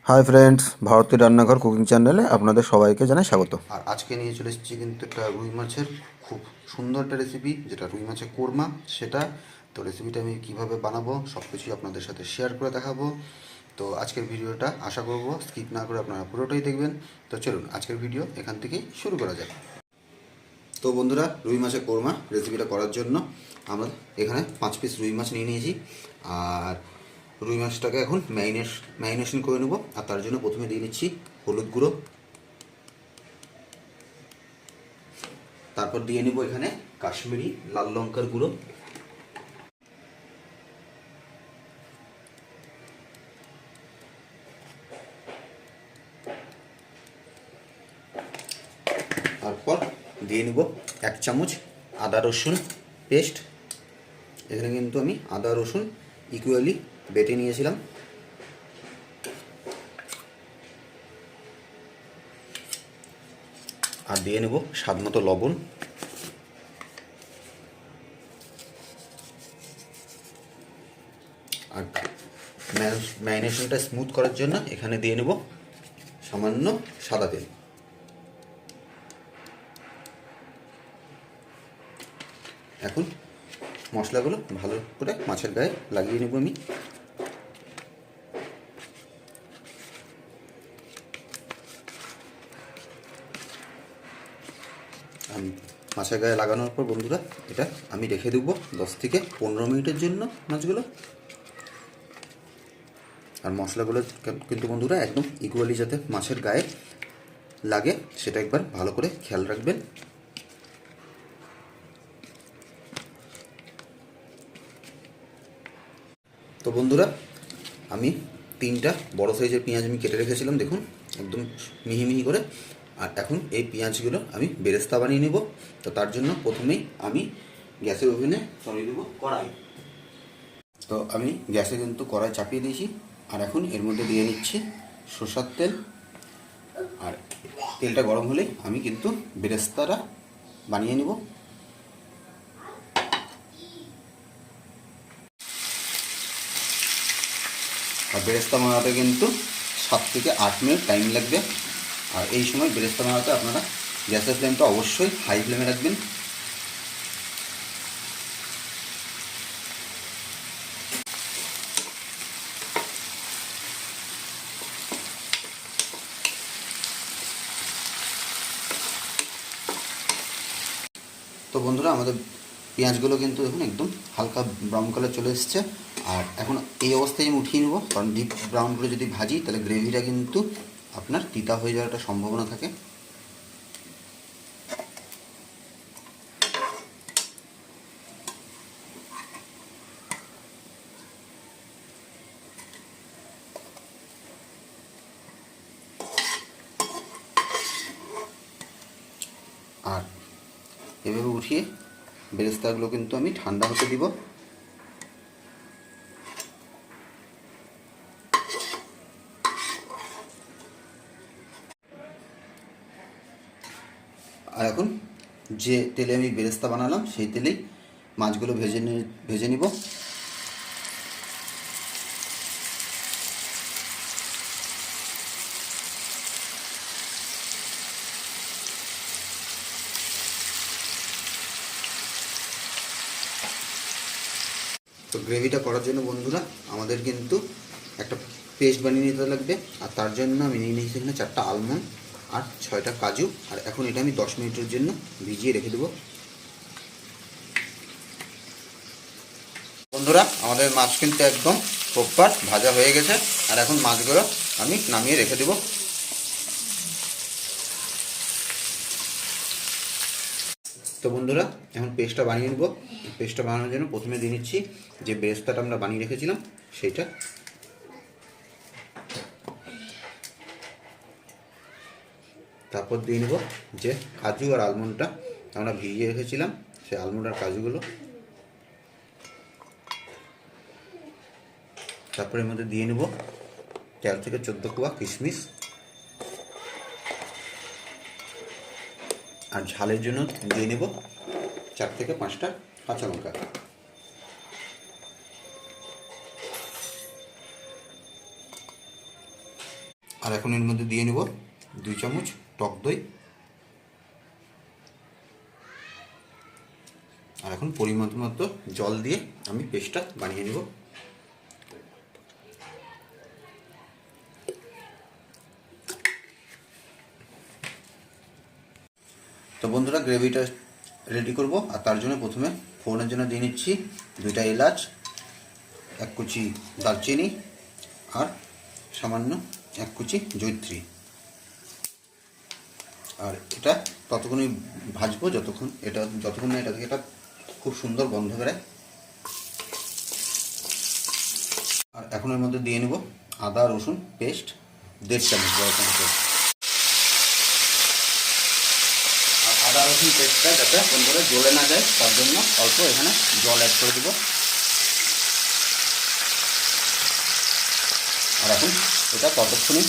Hi friends, ভারতীয় রান্নাঘর cooking চ্যানেলে আপনাদের সবাইকে জানাই স্বাগত। আর আজকে নিয়ে চলে এসেছি কিন্তু একটা রুই মাছের খুব সুন্দর একটা রেসিপি, যেটা রুই মাছের কোরমা। সেটা তো রেসিপিটা আমি কিভাবে বানাবো সব কিছুই আপনাদের সাথে শেয়ার করে দেখাবো। তো আজকের ভিডিওটা আশা করব স্কিপ না করে আপনারা পুরোটাই দেখবেন। তো চলুন আজকের ভিডিও এখান থেকেই শুরু করা যাক। তো বন্ধুরা, রুই মাছের কোরমা রেসিপিটা করার জন্য আমরা এখানে 5 পিস রুই মাছ নিয়ে নিয়েছি। আর রুই মাছটাকে এখন ম্যারিনেশন করে নেবো। আর তার জন্য প্রথমে দিয়ে নিচ্ছি হলুদ গুঁড়ো, তারপর দিয়ে নেব এখানে কাশ্মীরি লাল লঙ্কার গুঁড়ো, তারপর দিয়ে নেব 1 চামচ আদা রসুন পেস্ট। এখানে কিন্তু আমি আদা রসুন ইকুয়ালি বেটে নিয়েছিলাম। আর দিয়ে নেব স্বাদ মতো লবণ। আর ম্যারিনেশনটা স্মুথ করার জন্য এখানে দিয়ে নেব সামান্য সাদা তেল। এখন মশলাগুলো ভালো করে মাছের গায়ে লাগিয়ে নেব আমি। মাছের গায়ে লাগানোর পর বন্ধুরা এটা আমি রেখে দেবো 10 থেকে 15 মিনিটের জন্য মাছগুলো। আর মশলাগুলো কিন্তু বন্ধুরা একদম ইকুয়ালি যাতে মাছের গায়ে লাগে সেটা একবার ভালো করে খেয়াল রাখবেন। তো বন্ধুরা, আমি 3টা বড় সাইজের পেঁয়াজ আমি কেটে রেখেছিলাম, দেখুন একদম মিহি মিহি করে। আর এখন এই পেঁয়াজগুলো আমি বেরেস্তা বানিয়ে নেব। তো তার জন্য প্রথমেই আমি গ্যাসের ওভেনে সরিয়ে দেবো কড়াই। তো আমি গ্যাসে কিন্তু কড়াই চাপিয়ে দিয়েছি। আর এখন এর মধ্যে দিয়ে নিচ্ছি সরষের তেল। আর তেলটা গরম হলে আমি কিন্তু বেরেস্তাটা বানিয়ে নেব। আর বেরেস্তা বানাতে কিন্তু 7 থেকে 8 মিনিট টাইম লাগবে। আর এই সময় বেরেস্তা বানাতে আপনারা গ্যাসের ফ্লেমটা অবশ্যই হাই ফ্লেমে রাখবেন। তো বন্ধুরা, আমাদের পেঁয়াজগুলো কিন্তু দেখুন একদম হালকা ব্রাউন কালার চলে এসছে। আর এখন এই অবস্থায় আমি উঠিয়ে নেবো, কারণ ডিপ ব্রাউন করে যদি ভাজি তাহলে গ্রেভিটা কিন্তু আপনার তিতা হয়ে যাওয়ার একটা সম্ভাবনা থাকে। আর এভাবে উঠিয়ে বেরেস্তাগুলো কিন্তু আমি ঠান্ডা হতে দিব। আর এখন যে তেলে আমি বেরেস্তা বানালাম সেই তেলেই মাছগুলো ভেজে নিব। তো গ্রেভিটা করার জন্য বন্ধুরা আমাদের কিন্তু একটা পেস্ট বানিয়ে নিতে লাগবে। আর তার জন্য আমি নিয়ে নিয়েছি এখানে 4টা আলমন্ড আর 6টা কাজু। আর এখন এটা আমি 10 মিনিটের জন্য ভিজিয়ে রেখে দেবো। বন্ধুরা, আমাদের মাছ কিন্তু একদম প্রপার ভাজা হয়ে গেছে। আর এখন মাছগুলো আমি নামিয়ে রেখে দেবো। তো বন্ধুরা, এখন পেস্টটা বানিয়ে নেবো। পেস্টটা বানানোর জন্য প্রথমে দিয়ে নিচ্ছি যে বেরেস্তাটা আমরা বানিয়ে রেখেছিলাম সেইটা। তারপর দিয়ে নেব যে কাজু আর আলমন্ডটা আমরা ভিজিয়ে রেখেছিলাম, সেই আলমন্ড আর কাজুগুলো। তারপর এর মধ্যে দিয়ে নেব 13 থেকে 14 কোয়া কিশমিশ। আর ঝালের জন্য দিয়ে নেব 4 থেকে 5টা কাঁচা লঙ্কা। আর এখন এর মধ্যে দিয়ে নেব 2 চামচ টক দই। আর এখন পরিমাণ মতো জল দিয়ে আমি পেস্টটা বানিয়ে নেব। তো বন্ধুরা, গ্রেভিটা রেডি করব। আর তার জন্য প্রথমে ফোড়নের জন্য দিয়ে নিচ্ছি 2টা এলাচ, 1 কুচি দারচিনি আর সামান্য 1 কুচি জয়িত্রী। আর এটা ততক্ষণই ভাজবো যতক্ষণ না এটা থেকে একটা খুব সুন্দর গন্ধ বেরোয়। আর এখন এর মধ্যে দিয়ে নেব আদা রসুন পেস্ট 1.5 চামচ, বড় চামচ। আর আদা রসুন পেস্টটা যাতে বন্ধুরা জ্বলে না যায় তার জন্য অল্প এখানে জল অ্যাড করে দেব। আর এখন এটা ততক্ষণই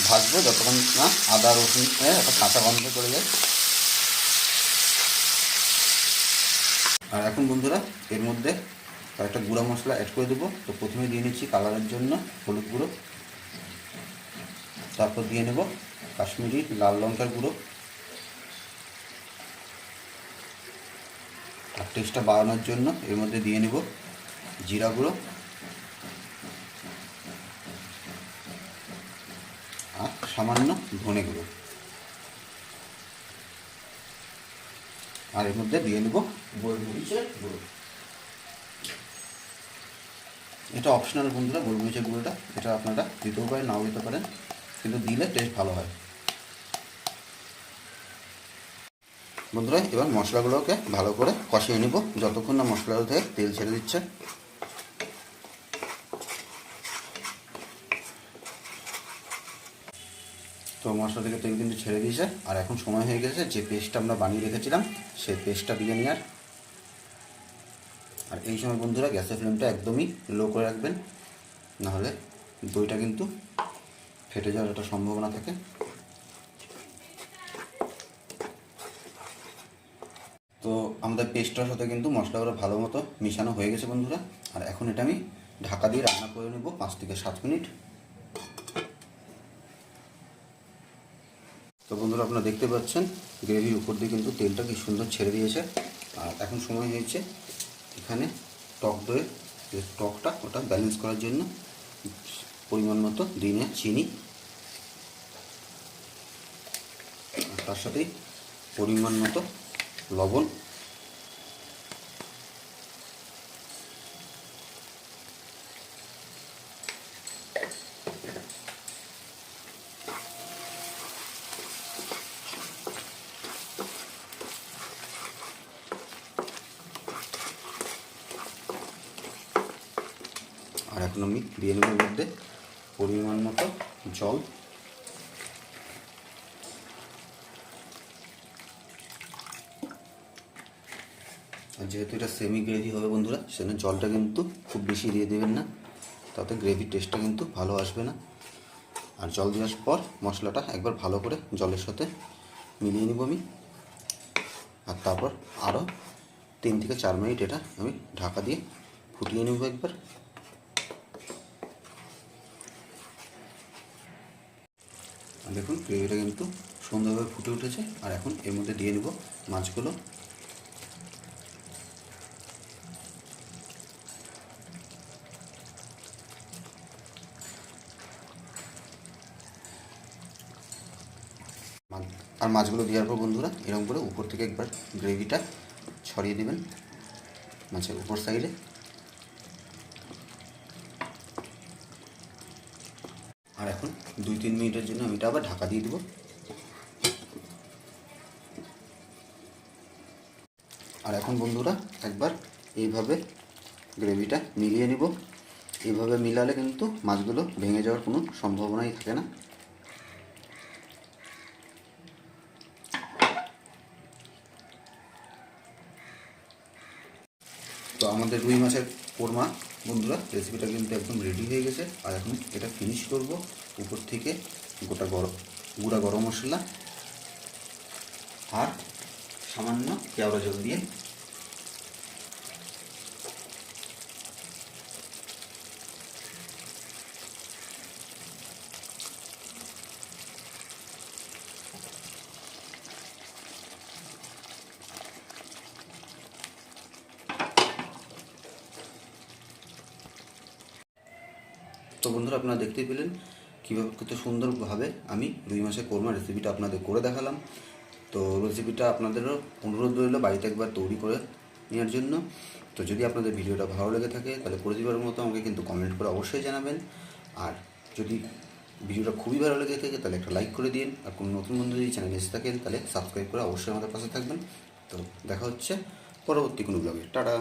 ভাজবো যতক্ষণ না আদা রসুন একটা কাঁচা গন্ধ করে যায়। আর এখন বন্ধুরা এর মধ্যে কয়েকটা গুঁড়া মশলা অ্যাড করে দেবো। তো প্রথমে দিয়ে নিচ্ছি কালারের জন্য হলুদ গুঁড়ো, তারপর দিয়ে নেব কাশ্মীরি লাল লঙ্কার গুঁড়ো। আর টেস্টটা বাড়ানোর জন্য এর মধ্যে দিয়ে নেব জিরা গুঁড়ো আর সামান্য ধনে গুঁড়ো। আর এর মধ্যে দিয়ে নেব গোলমরিচের গুঁড়ো। এটা অপশনাল বন্ধুরা, গোলমরিচের গুঁড়োটা এটা আপনারা দিতেও পারেন নাও দিতে পারেন, কিন্তু দিলে টেস্ট ভালো হয়। বন্ধুরা এবার মশলাগুলোকে ভালো করে কষিয়ে নেব যতক্ষণ না মশলাগুলো থেকে তেল ছেড়ে দিচ্ছে। তো মশলা থেকে তেল কিন্তু ছেড়ে দিয়েছে। আর এখন সময় হয়ে গেছে যে পেস্টটা আমরা বানিয়ে রেখেছিলাম সেই পেস্টটা দিয়ে নেওয়ার। আর এই সময় বন্ধুরা গ্যাসের ফ্লেমটা একদমই লো করে রাখবেন, নাহলে দইটা কিন্তু ফেটে যাওয়ার একটা সম্ভাবনা থাকে। তো আমাদের পেস্টটার সাথে কিন্তু মশলাগুলো ভালো মতো মিশানো হয়ে গেছে বন্ধুরা। আর এখন এটা আমি ঢাকা দিয়ে রান্না করে নেব 5 থেকে 7 মিনিট। তো বন্ধুরা আপনারা দেখতে পাচ্ছেন গ্রেভির উপর দিয়ে কিন্তু তেলটা কি সুন্দর ছেড়ে দিয়েছে। আর এখন সময় হয়েছে এখানে টক দইয়ের যে টকটা ওটা ব্যালেন্স করার জন্য পরিমাণ মতো দিয়ে চিনি, আর তার সাথেই পরিমাণ মতো লবণ। আর এখন আমি দিয়ে নেব মধ্যে পরিমাণ মতো জল। আর যেহেতু এটা সেমি গ্রেভি হবে বন্ধুরা, সেজন্য জলটা কিন্তু খুব বেশি দিয়ে দেবেন না, তাতে গ্রেভির টেস্টটা কিন্তু ভালো আসবে না। আর জল দেওয়ার পর মশলাটা একবার ভালো করে জলের সাথে মিলিয়ে নেব আমি। আর তারপর আরও 3 থেকে 4 মিনিট এটা আমি ঢাকা দিয়ে ফুটিয়ে নেব একবার। দেখুন গ্রেভিটা কিন্তু সুন্দরভাবে ফুটে উঠেছে। আর এখন এর মধ্যে দিয়ে নেব মাছগুলো। আর মাছগুলো দেওয়ার পর বন্ধুরা এরকম করে উপর থেকে একবার গ্রেভিটা ছড়িয়ে দেবেন মাছের উপর সাইডে। আর এখন 2-3 মিনিটের জন্য আমি এটা আবার ঢাকা দিয়ে দেবো। আর এখন বন্ধুরা একবার এইভাবে গ্রেভিটা মিলিয়ে নিব। এইভাবে মিলালে কিন্তু মাছগুলো ভেঙে যাওয়ার কোনো সম্ভাবনাই থাকে না। তো আমাদের রুই মাছের কোরমা বন্ধুরা রেসিপিটা কিন্তু একদম রেডি হয়ে গেছে। আর এখন এটা ফিনিশ করব উপর থেকে গুঁড়া গরম মশলা আর সামান্য কেওড়া জল দিয়ে। তো বন্ধুরা, আপনারা দেখতেই পেলেন কীভাবে কত সুন্দরভাবে আমি রুই মাছের কোরমা রেসিপিটা আপনাদের করে দেখালাম। তো রেসিপিটা আপনাদেরও অনুরোধ রইল বাড়িতে একবার তৈরি করে নেওয়ার জন্য। তো যদি আপনাদের ভিডিওটা ভালো লেগে থাকে তাহলে প্রতিবারের মতো আমাকে কিন্তু কমেন্ট করে অবশ্যই জানাবেন। আর যদি ভিডিওটা খুবই ভালো লেগে থাকে তাহলে একটা লাইক করে দিন। আর কোনো নতুন বন্ধু যদি চ্যানেলে এসে থাকেন তাহলে সাবস্ক্রাইব করে অবশ্যই আমাদের পাশে থাকবেন। তো দেখা হচ্ছে পরবর্তী কোনো ব্লগে। টাটা।